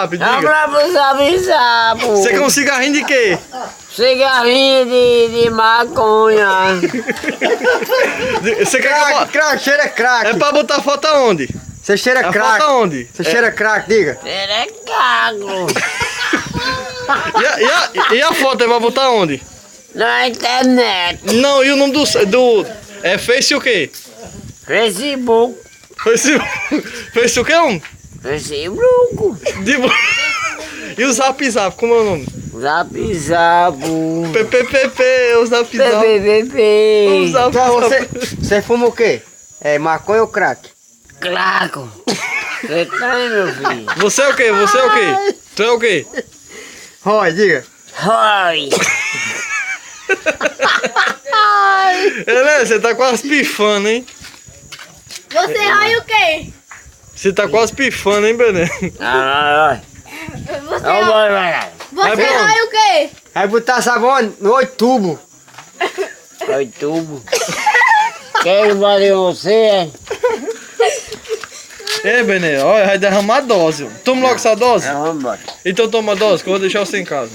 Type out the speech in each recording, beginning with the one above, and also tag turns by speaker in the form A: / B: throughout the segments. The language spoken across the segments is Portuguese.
A: zap, diga.
B: Abra pro zap.
A: Você quer um cigarrinho de quê?
B: Cigarrinho de maconha.
A: Você quer que eu bote?
C: Crack, cheira crack.
A: É pra botar foto aonde?
C: Você cheira
A: A
C: crack.
A: foto aonde?
C: Você cheira crack, diga.
B: Ele é cago.
A: E a foto é pra botar onde?
B: Na internet.
A: Não, e o nome do é Face o quê?
B: Facebook.
A: Face o quê?
B: Facebook.
A: E o Zap, como é o nome?
B: Zap.
A: PPPP, o Zap. O
B: PPP.
A: Zap.
C: Então, você fuma o quê? É maconha ou crack?
B: Claro. Você tá aí, meu filho?
A: Você é o quê? Tu é o quê?
C: Roy, diga.
B: Oi.
A: Ele, você tá quase pifando, hein?
D: Você rói o quê?
A: Você tá quase pifando, hein, Bené?
B: Vai.
D: Você
A: Vai pra onde?
D: rói o quê?
C: Vai botar sabão no 8 tubo.
B: Oi, tubo. Quem valeu você, hein?
A: É, Bené, olha, vai derramar a dose. Toma logo essa dose.
B: Vamos embora.
A: Então toma a dose, que eu vou deixar você em casa.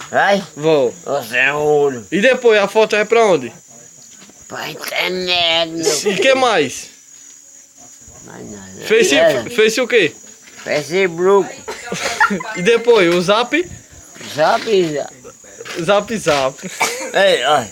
B: Vai.
A: Vou.
B: Você é ouro.
A: E depois, a foto é pra onde?
B: Pra internet, meu
A: E
B: filho.
A: o que mais?
B: Mais nada.
A: Face o quê?
B: Facebook.
A: E depois, o Zap?
B: Zap.
A: Zap.
B: Ei, olha.